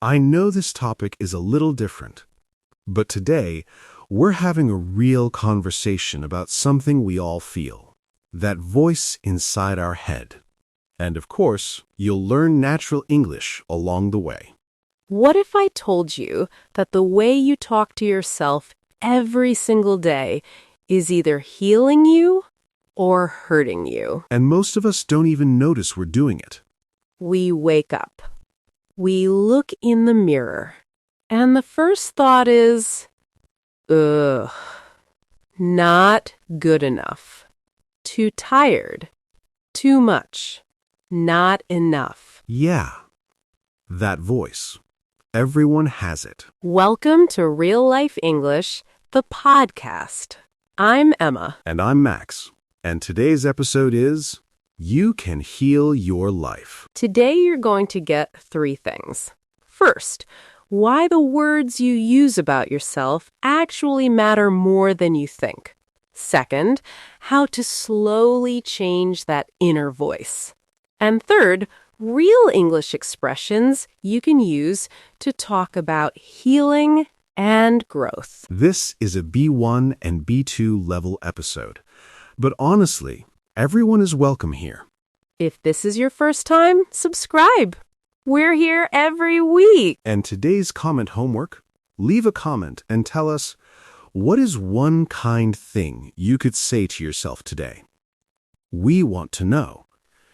I know this topic is a little different, but today we're having a real conversation about something we all feel, that voice inside our head. And of course, you'll learn natural English along the way. What if I told you that the way you talk to yourself every single day is either healing you or hurting you? And most of us don't even notice we're doing it. We wake up. We look in the mirror. And the first thought is, ugh, not good enough. Too tired. Too much. Not enough. Yeah, that voice. Everyone has it. Welcome to Real Life English, the podcast. I'm Emma. And I'm Max. And today's episode is You Can Heal Your Life. Today you're going to get 3 things. First, why the words you use about yourself actually matter more than you think. Second, how to slowly change that inner voice. And third, real English expressions you can use to talk about healing and growth. This is a B1 and B2 level episode. But honestly, everyone is welcome here. If this is your first time, subscribe. We're here every week. And today's comment homework, leave a comment and tell us, what is one kind thing you could say to yourself today? We want to know.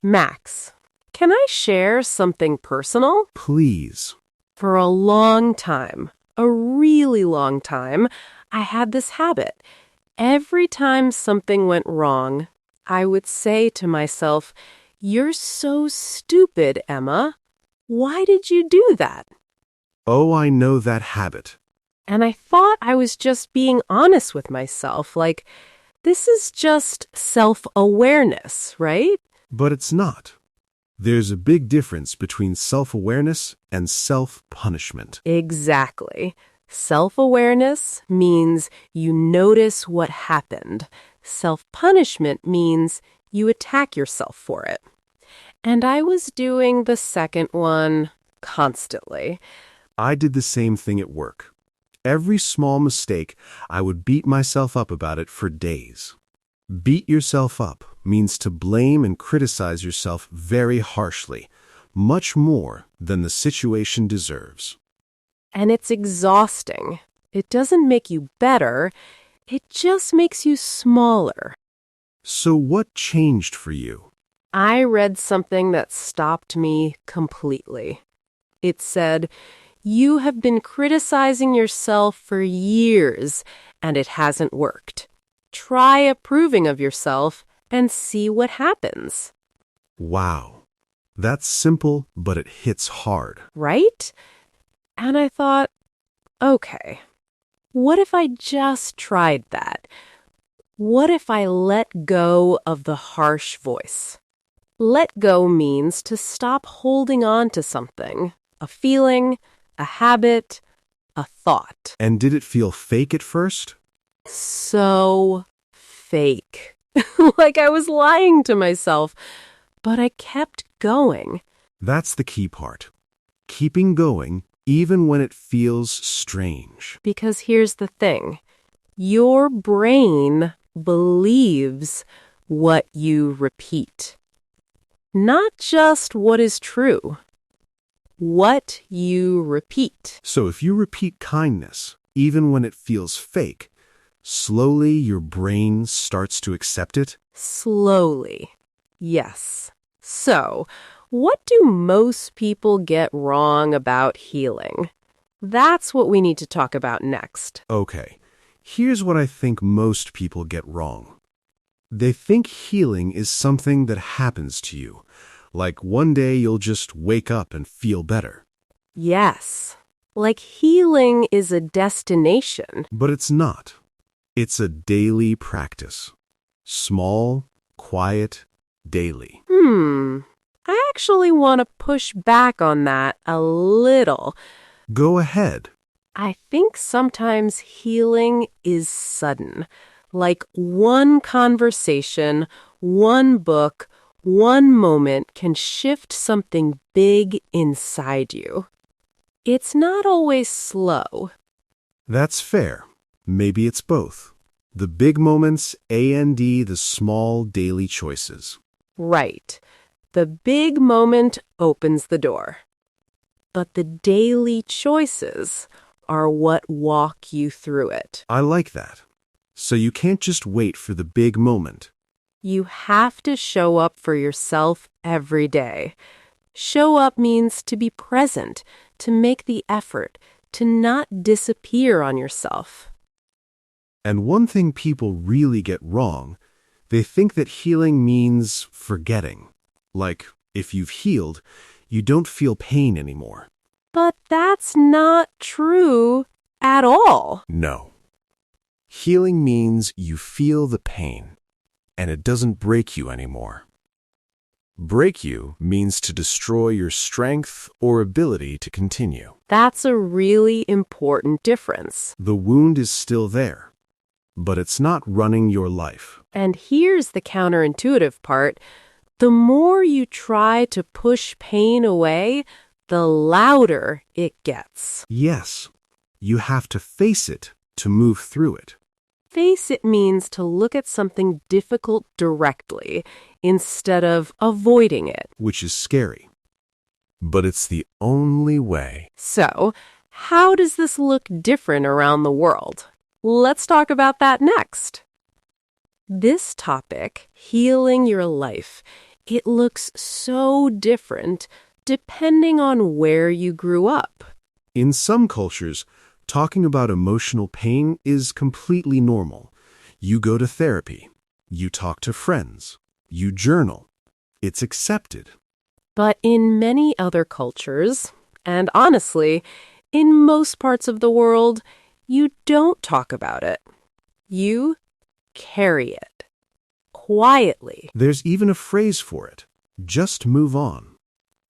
Max, can I share something personal? Please. For a long time, a really long time, I had this habit. Every time something went wrong, I would say to myself, "You're so stupid, Emma. Why did you do that?" Oh, I know that habit. And I thought I was just being honest with myself, like, this is just self-awareness, right? But it's not. There's a big difference between self-awareness and self-punishment. Exactly. Self-awareness means you notice what happened. Self-punishment means you attack yourself for it. And I was doing the second one constantly. I did the same thing at work. Every small mistake, I would beat myself up about it for days. Beat yourself up means to blame and criticize yourself very harshly, much more than the situation deserves. And it's exhausting. It doesn't make you better. It just makes you smaller. So what changed for you? I read something that stopped me completely. It said, "You have been criticizing yourself for years, and it hasn't worked. Try approving of yourself and see what happens." Wow. That's simple, but it hits hard. Right? And I thought, okay, what if I just tried that? What if I let go of the harsh voice? Let go means to stop holding on to something, a feeling, a habit, a thought. And did it feel fake at first? So fake. Like I was lying to myself, but I kept going. That's the key part. Keeping going, even when it feels strange. Because here's the thing. Your brain believes what you repeat. Not just what is true. What you repeat. So if you repeat kindness, even when it feels fake, slowly your brain starts to accept it? Slowly. Yes. So, what do most people get wrong about healing? That's what we need to talk about next. Okay, here's what I think most people get wrong. They think healing is something that happens to you, like one day you'll just wake up and feel better. Yes. Like healing is a destination. But it's not. It's a daily practice. Small, quiet, daily. I actually want to push back on that a little. Go ahead. I think sometimes healing is sudden. Like one conversation, one book, one moment can shift something big inside you. It's not always slow. That's fair. Maybe it's both. The big moments and the small daily choices. Right. The big moment opens the door. But the daily choices are what walk you through it. I like that. So you can't just wait for the big moment. You have to show up for yourself every day. Show up means to be present, to make the effort, to not disappear on yourself. And one thing people really get wrong, they think that healing means forgetting. Like, if you've healed, you don't feel pain anymore. But that's not true at all. No. Healing means you feel the pain, and it doesn't break you anymore. Break you means to destroy your strength or ability to continue. That's a really important difference. The wound is still there, but it's not running your life. And here's the counterintuitive part. The more you try to push pain away, the louder it gets. Yes, you have to face it to move through it. Face it means to look at something difficult directly instead of avoiding it. Which is scary. But it's the only way. So, how does this look different around the world? Let's talk about that next. This topic, healing your life, it looks so different depending on where you grew up. In some cultures, talking about emotional pain is completely normal. You go to therapy. You talk to friends. You journal. It's accepted. But in many other cultures, and honestly, in most parts of the world, you don't talk about it. You carry it. Quietly. There's even a phrase for it. Just move on.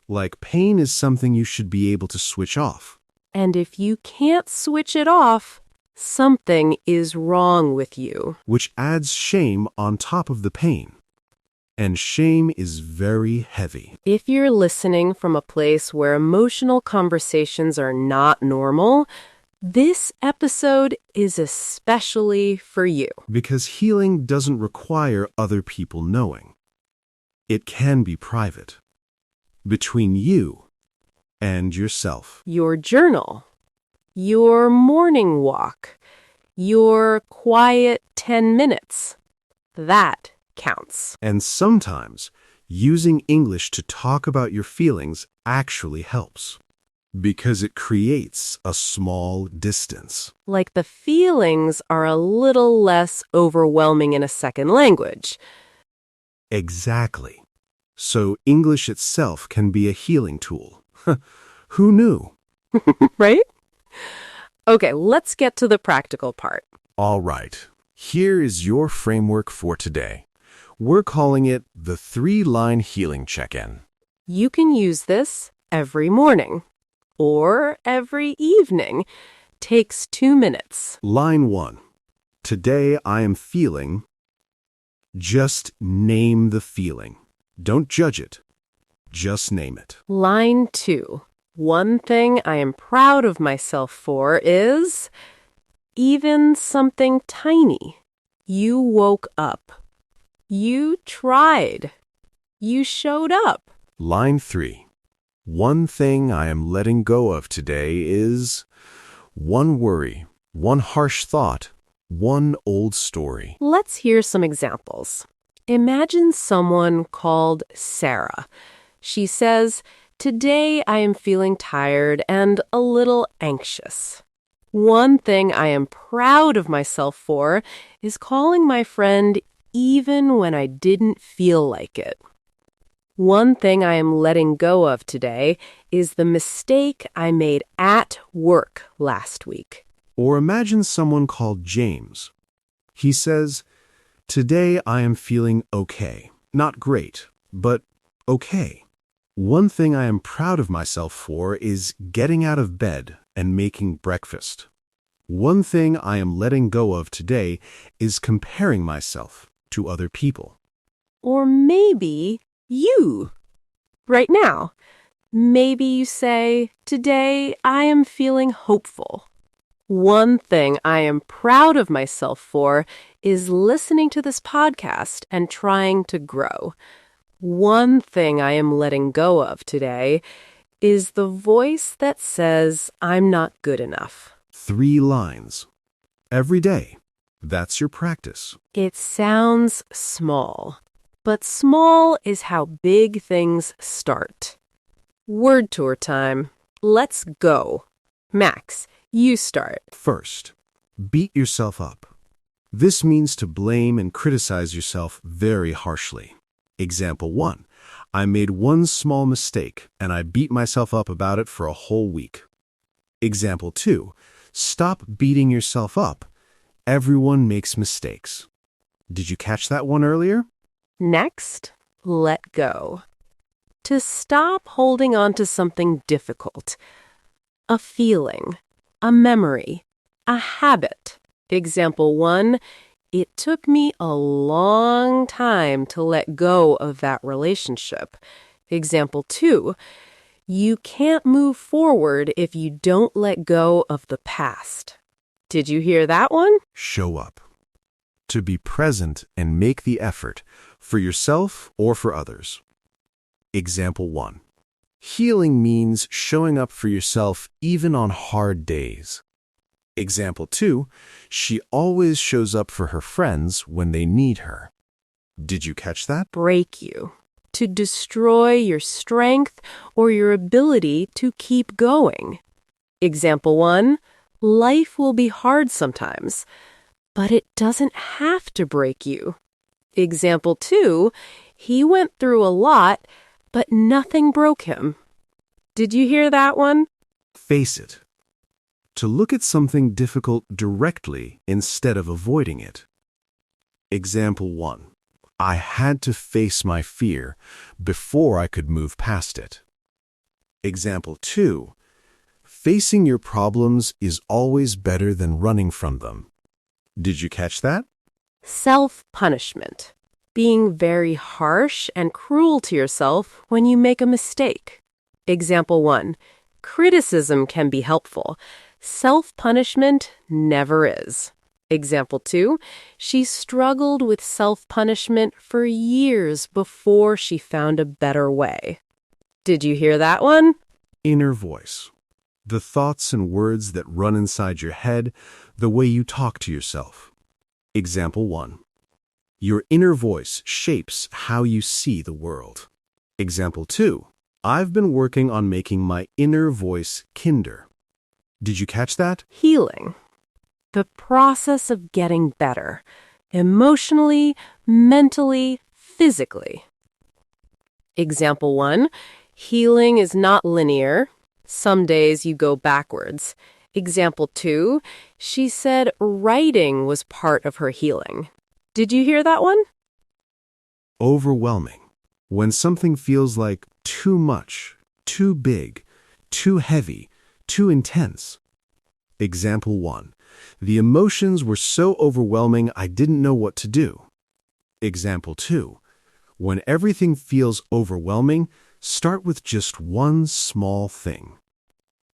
Like pain is something you should be able to switch off. And if you can't switch it off, something is wrong with you. Which adds shame on top of the pain. And shame is very heavy. If you're listening from a place where emotional conversations are not normal, this episode is especially for you. Because healing doesn't require other people knowing. It can be private. Between you and yourself. Your journal, your morning walk, your quiet 10 minutes. That counts. And sometimes, using English to talk about your feelings actually helps. Because it creates a small distance. Like the feelings are a little less overwhelming in a second language. Exactly. So English itself can be a healing tool. Who knew? Right? Okay, let's get to the practical part. All right. Here is your framework for today. We're calling it the 3-line healing check-in. You can use this every morning or every evening. Takes 2 minutes. Line 1. Today I am feeling. Just name the feeling. Don't judge it. Just name it. Line 2. One thing I am proud of myself for is even something tiny. You woke up. You tried. You showed up. Line 3. One thing I am letting go of today is one worry, one harsh thought, one old story. Let's hear some examples. Imagine someone called Sarah. She says, "Today I am feeling tired and a little anxious. One thing I am proud of myself for is calling my friend even when I didn't feel like it. One thing I am letting go of today is the mistake I made at work last week." Or imagine someone called James. He says, "Today I am feeling okay. Not great, but okay. One thing I am proud of myself for is getting out of bed and making breakfast. One thing I am letting go of today is comparing myself to other people." Or maybe you. Right now, Maybe you say, "Today I am feeling hopeful." One thing I am proud of myself for is listening to this podcast and trying to grow. One thing I am letting go of today is the voice that says I'm not good enough. 3 lines. Every day. That's your practice. It sounds small, but small is how big things start. Word tour time. Let's go. Max, you start. First, beat yourself up. This means to blame and criticize yourself very harshly. Example 1. I made one small mistake and I beat myself up about it for a whole week. Example 2. Stop beating yourself up. Everyone makes mistakes. Did you catch that one earlier? Next, let go. To stop holding on to something difficult. A feeling, a memory, a habit. Example 1, it took me a long time to let go of that relationship. Example 2, you can't move forward if you don't let go of the past. Did you hear that one? Show up. To be present and make the effort for yourself or for others. Example 1. Healing means showing up for yourself even on hard days. Example 2. She always shows up for her friends when they need her. Did you catch that? Break you. To destroy your strength or your ability to keep going. Example 1. Life will be hard sometimes, but it doesn't have to break you. Example 2. He went through a lot, but nothing broke him. Did you hear that one? Face it. To look at something difficult directly instead of avoiding it. Example 1. I had to face my fear before I could move past it. Example 2. Facing your problems is always better than running from them. Did you catch that? Self-punishment. Being very harsh and cruel to yourself when you make a mistake. Example 1. Criticism can be helpful. Self-punishment never is. Example 2. She struggled with self-punishment for years before she found a better way. Did you hear that one? Inner voice. The thoughts and words that run inside your head, the way you talk to yourself. Example 1. Your inner voice shapes how you see the world. Example 2. I've been working on making my inner voice kinder. Did you catch that? Healing. The process of getting better, emotionally, mentally, physically. Example 1. Healing is not linear. Some days you go backwards. Example 2. She said writing was part of her healing. Did you hear that one? Overwhelming. When something feels like too much, too big, too heavy, too intense. Example 1. The emotions were so overwhelming I didn't know what to do. Example 2. When everything feels overwhelming, start with just one small thing.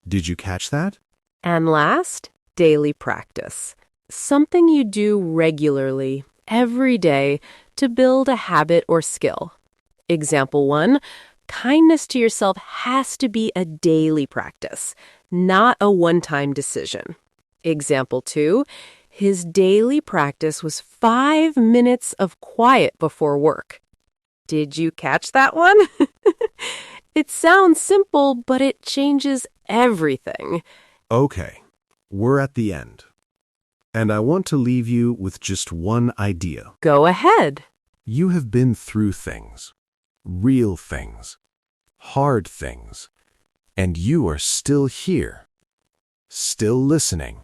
Did you catch that? And last, daily practice. Something you do regularly, every day, to build a habit or skill. Example 1, kindness to yourself has to be a daily practice, not a one-time decision. Example 2, his daily practice was 5 minutes of quiet before work. Did you catch that one? It sounds simple, but it changes everything. Okay, we're at the end. And I want to leave you with just one idea. Go ahead. You have been through things, real things, hard things, and you are still here, still listening,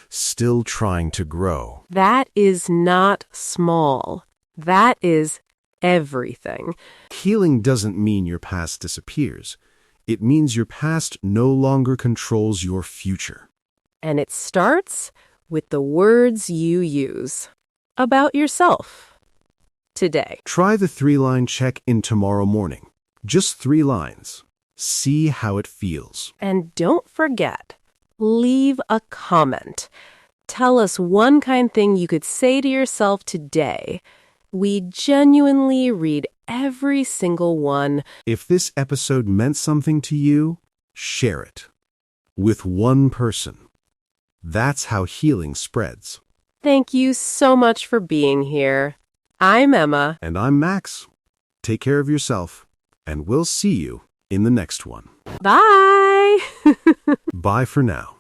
still trying to grow. That is not small. That is everything. Healing doesn't mean your past disappears. It means your past no longer controls your future. And it starts with the words you use about yourself today. Try the 3-line check-in tomorrow morning. Just 3 lines. See how it feels. And don't forget, leave a comment. Tell us one kind thing you could say to yourself today. We genuinely read every single one. If this episode meant something to you, share it. With one person. That's how healing spreads. Thank you so much for being here. I'm Emma. And I'm Max. Take care of yourself, and we'll see you in the next one. Bye! Bye for now.